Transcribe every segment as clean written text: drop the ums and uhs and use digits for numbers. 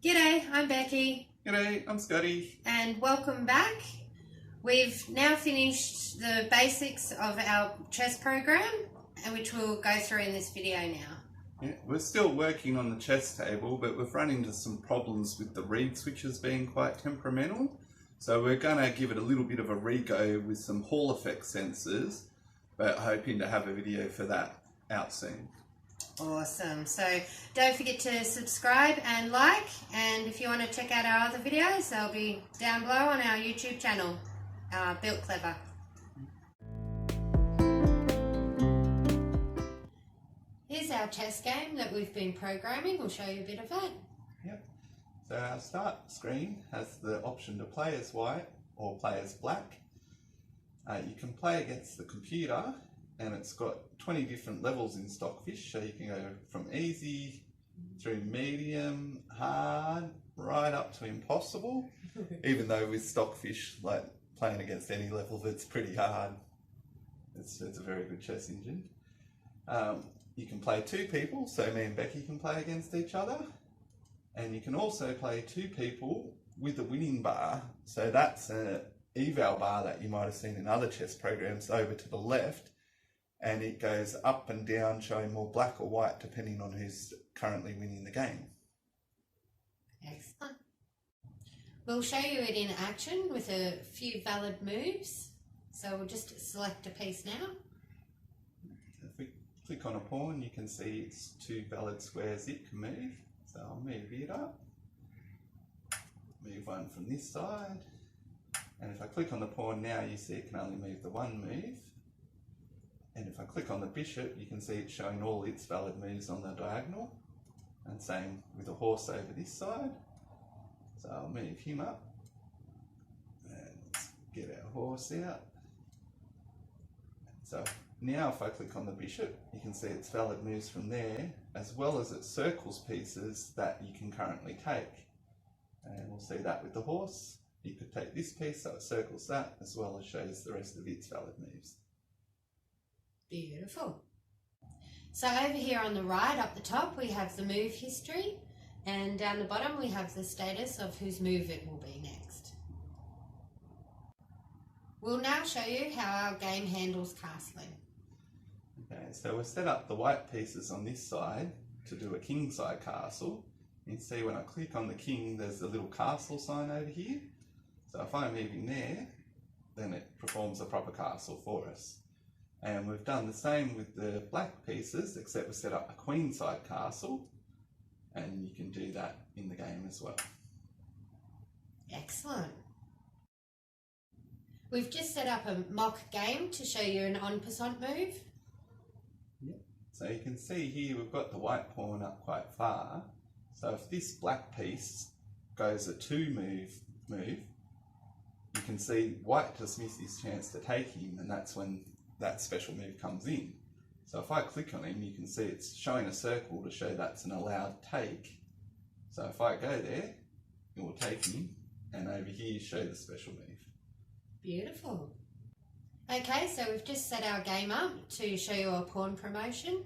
G'day, I'm Becky. G'day, I'm Scotty. And welcome back. We've now finished the basics of our chess program, which we'll go through in this video now. Yeah, we're still working on the chess table, but we've run into some problems with the reed switches being quite temperamental. So we're going to give it a little bit of a re-go with some Hall effect sensors, but hoping to have a video for that out soon. Awesome. So don't forget to subscribe and like, and if you want to check out our other videos, they'll be down below on our YouTube channel, BuiltClever. Here's our chess game that we've been programming. We'll show you a bit of it. Yep. So our start screen has the option to play as white or play as black. You can play against the computer, and it's got 20 different levels in Stockfish, so you can go from easy through medium, hard, right up to impossible. Even though with Stockfish, like playing against any level, that's pretty hard. It's a very good chess engine. You can play two people, so me and Becky can play against each other. And you can also play two people with a winning bar. So that's an Eval Bar that you might have seen in other chess programs over to the left. And it goes up and down, showing more black or white depending on who's currently winning the game. Excellent. We'll show you it in action with a few valid moves. So we'll just select a piece now. If we click on a pawn, you can see it's two valid squares it can move. So I'll move it up, move one from this side. And if I click on the pawn now, you see it can only move the one move. And if I click on the bishop, you can see it's showing all its valid moves on the diagonal. And same with the horse over this side. So I'll move him up. And let's get our horse out. So now if I click on the bishop, you can see its valid moves from there, as well as it circles pieces that you can currently take. And we'll see that with the horse. You could take this piece, so it circles that, as well as shows the rest of its valid moves. Beautiful. So over here on the right, up the top, we have the move history, and down the bottom we have the status of whose move it will be next. We'll now show you how our game handles castling. Okay, so we've set up the white pieces on this side to do a kingside castle. You can see when I click on the king, there's a little castle sign over here. So if I move in there, then it performs a proper castle for us. And we've done the same with the black pieces, except we've set up a queenside castle, and you can do that in the game as well. Excellent. We've just set up a mock game to show you an en passant move. Yep. So you can see here we've got the white pawn up quite far. So if this black piece goes a two move, you can see white just missed his chance to take him, and that's when that special move comes in. So if I click on him, you can see it's showing a circle to show that's an allowed take. So if I go there, it will take him, and over here show the special move. Beautiful. Okay, so we've just set our game up to show you a pawn promotion.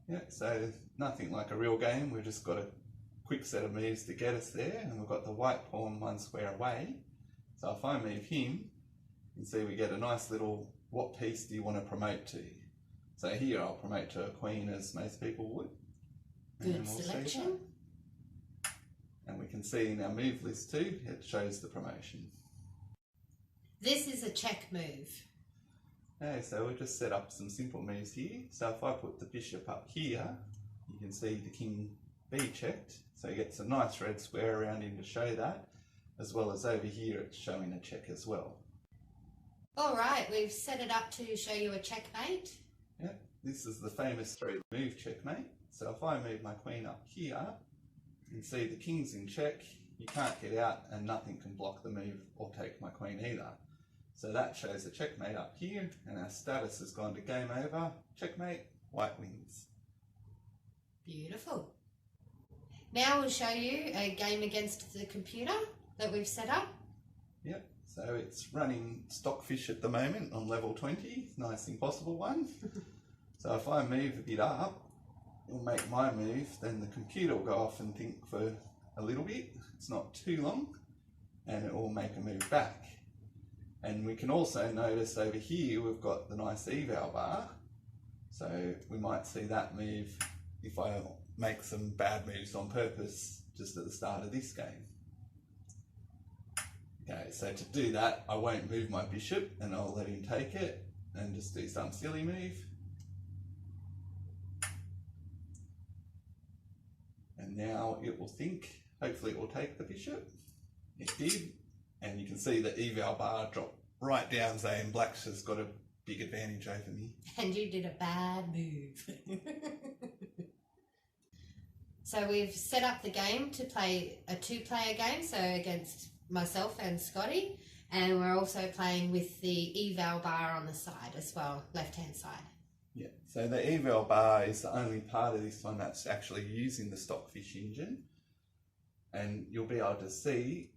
Yeah, so nothing like a real game. We've just got a quick set of moves to get us there, and we've got the white pawn one square away. So if I move him, you can see we get a nice little, what piece do you want to promote to? So here I'll promote to a queen, as most people would. Good selection. And we can see in our move list too, it shows the promotion. This is a check move. Okay, so we'll just set up some simple moves here. So if I put the bishop up here, you can see the king be checked. So he gets a nice red square around him to show that, as well as over here it's showing a check as well. All right, we've set it up to show you a checkmate. Yeah, this is the famous three-move checkmate. So if I move my queen up here, you can see the king's in check, you can't get out, and nothing can block the move or take my queen either. So that shows a checkmate up here, and our status has gone to game over, checkmate, white wins. Beautiful. Now we'll show you a game against the computer that we've set up. Yep, so it's running Stockfish at the moment on level 20, nice impossible one. So if I move a bit up, it'll make my move, then the computer will go off and think for a little bit, it's not too long, and it will make a move back. And we can also notice over here we've got the nice Eval Bar, so we might see that move if I make some bad moves on purpose just at the start of this game. Okay, so to do that I won't move my bishop and I'll let him take it and just do some silly move. And now it will think, hopefully it will take the bishop. It did, and you can see the Eval Bar drop right down, saying Black's has got a big advantage over me. And you did a bad move. So we've set up the game to play a 2-player game, so against myself and Scotty, and we're also playing with the Eval Bar on the side as well, left-hand side. Yeah, so the Eval Bar is the only part of this one that's actually using the Stockfish engine, and you'll be able to see,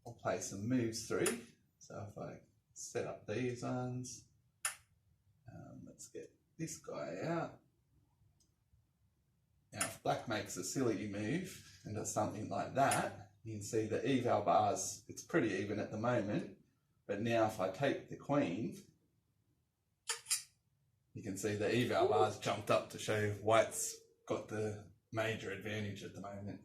I'll play some moves through. So if I set up these ones, let's get this guy out. Now if Black makes a silly move and does something like that, you can see the Eval Bars, it's pretty even at the moment, but now if I take the Queen, you can see the Eval Bar's jumped up to show White's got the major advantage at the moment.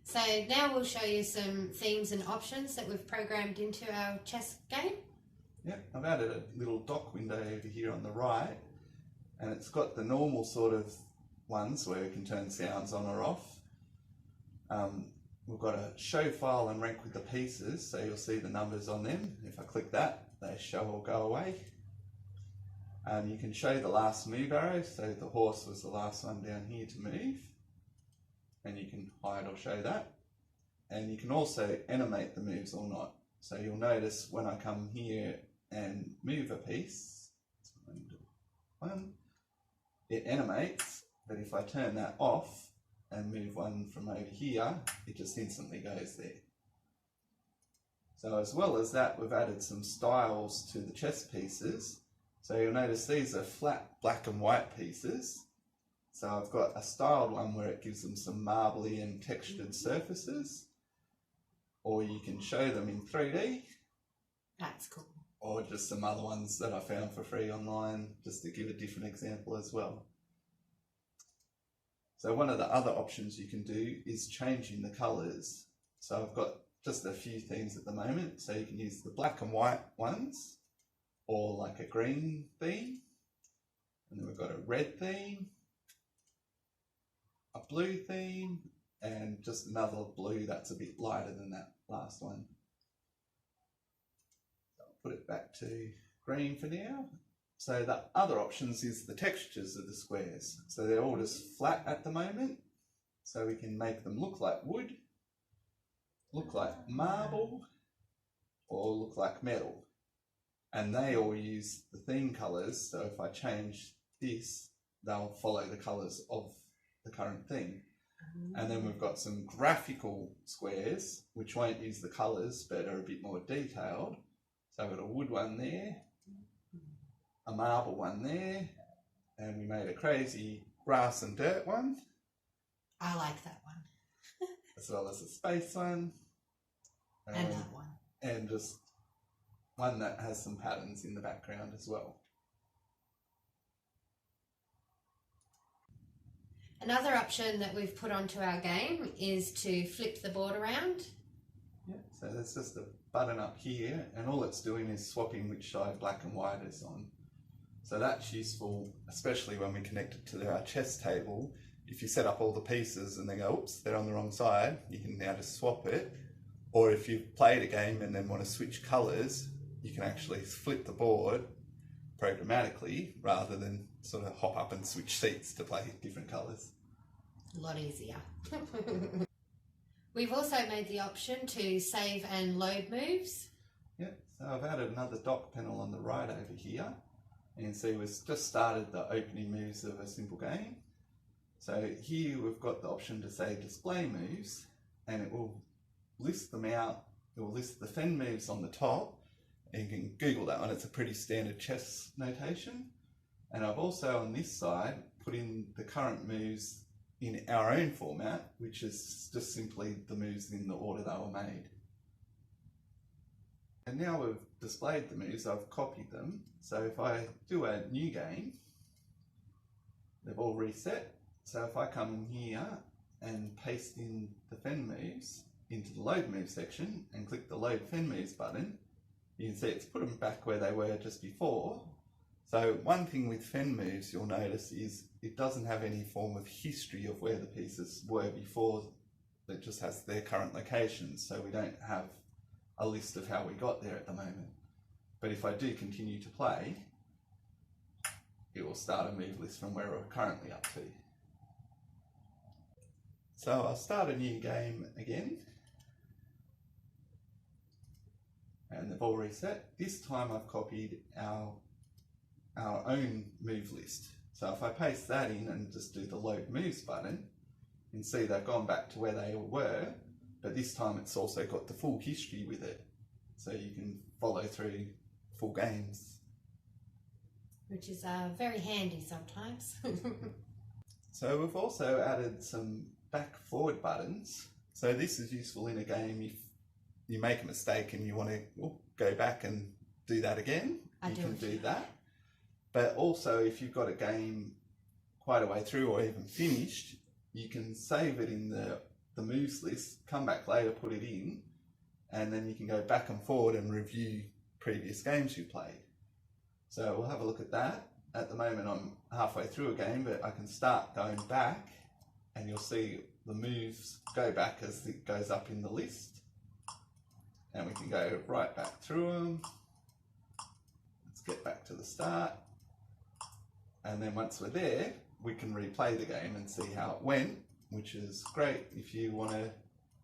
So now we'll show you some themes and options that we've programmed into our chess game. Yeah, I've added a little dock window over here on the right, and it's got the normal sort of ones where we can turn sounds on or off. We've got a show file and rank with the pieces, so you'll see the numbers on them. If I click that, they show or go away. You can show the last move arrow, so the horse was the last one down here to move, and you can hide or show that. And you can also animate the moves or not. So you'll notice when I come here and move a piece, it animates, but if I turn that off and move one from over here, it just instantly goes there. So as well as that, we've added some styles to the chess pieces. So you'll notice these are flat black and white pieces. So I've got a styled one where it gives them some marbly and textured surfaces, or you can show them in 3D. That's cool. Or just some other ones that I found for free online, just to give a different example as well. So one of the other options you can do is changing the colours. So I've got just a few themes at the moment. So you can use the black and white ones, or like a green theme. And then we've got a red theme, a blue theme, and just another blue that's a bit lighter than that last one. Put it back to green for now. So the other options is the textures of the squares. So they're all just flat at the moment. So we can make them look like wood, look like marble, or look like metal. And they all use the theme colours. So if I change this, they'll follow the colours of the current theme. And then we've got some graphical squares, which won't use the colours, but are a bit more detailed. So I've got a wood one there, a marble one there, and we made a crazy grass and dirt one. I like that one. As well as a space one. And that one. And just one that has some patterns in the background as well. Another option that we've put onto our game is to flip the board around. Yeah, so there's just a button up here, and all it's doing is swapping which side black and white is on. So that's useful, especially when we connect it to our chess table. If you set up all the pieces and they go, oops, they're on the wrong side, you can now just swap it. Or if you've played a game and then want to switch colours, you can actually flip the board programmatically rather than sort of hop up and switch seats to play different colours. A lot easier. We've also made the option to save and load moves. Yeah, so I've added another dock panel on the right over here. You can see we've just started the opening moves of a simple game. So here we've got the option to say display moves, and it will list them out. It will list the fen moves on the top, and you can Google that one. It's a pretty standard chess notation. And I've also on this side put in the current moves in our own format, which is just simply the moves in the order they were made. And now we've displayed the moves, I've copied them. So if I do a new game, they've all reset. So if I come in here and paste in the fen moves into the load move section and click the load fen moves button, you can see it's put them back where they were just before. So one thing with fen moves you'll notice is it doesn't have any form of history of where the pieces were before. It just has their current locations, so we don't have a list of how we got there at the moment. But if I do continue to play, it will start a move list from where we're currently up to. So I'll start a new game again. And they've all reset. This time I've copied our own move list. So if I paste that in and just do the load moves button, you can see they've gone back to where they were, but this time it's also got the full history with it. So you can follow through full games. Which is very handy sometimes. So we've also added some back forward buttons. So this is useful in a game if you make a mistake and you want to go back and do that again, you can do that. But also if you've got a game quite a way through or even finished, you can save it in the moves list, come back later, put it in, and then you can go back and forward and review previous games you played. So we'll have a look at that. At the moment I'm halfway through a game, but I can start going back and you'll see the moves go back as it goes up in the list. And we can go right back through them. Let's get back to the start. And then once we're there, we can replay the game and see how it went, which is great if you want to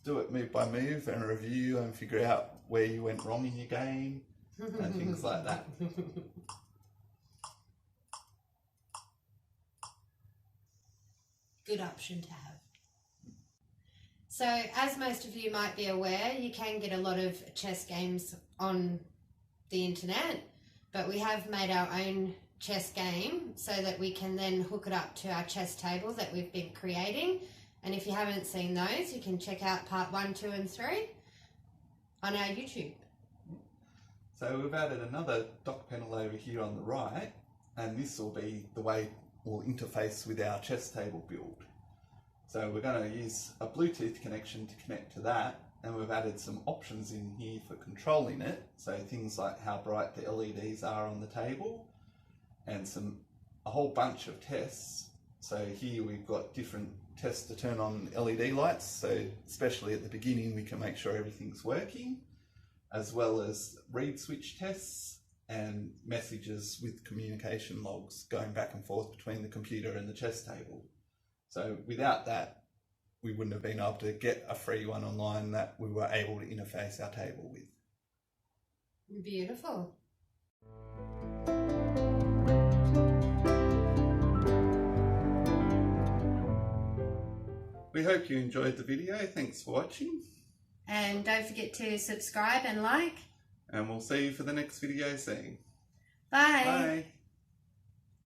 do it move by move and review and figure out where you went wrong in your game and things like that. Good option to have. So, as most of you might be aware, you can get a lot of chess games on the internet, but we have made our own chess game so that we can then hook it up to our chess table that we've been creating. And if you haven't seen those, you can check out part 1, 2 and 3 on our YouTube. So we've added another dock panel over here on the right, and this will be the way we'll interface with our chess table build. So we're going to use a Bluetooth connection to connect to that, and we've added some options in here for controlling it. So things like how bright the LEDs are on the table, and a whole bunch of tests. So here we've got different tests to turn on LED lights. So especially at the beginning, we can make sure everything's working, as well as read switch tests and messages with communication logs going back and forth between the computer and the chess table. So without that, we wouldn't have been able to get a free one online that we were able to interface our table with. Beautiful. We hope you enjoyed the video. Thanks for watching. And don't forget to subscribe and like. And we'll see you for the next video soon. Bye. Bye.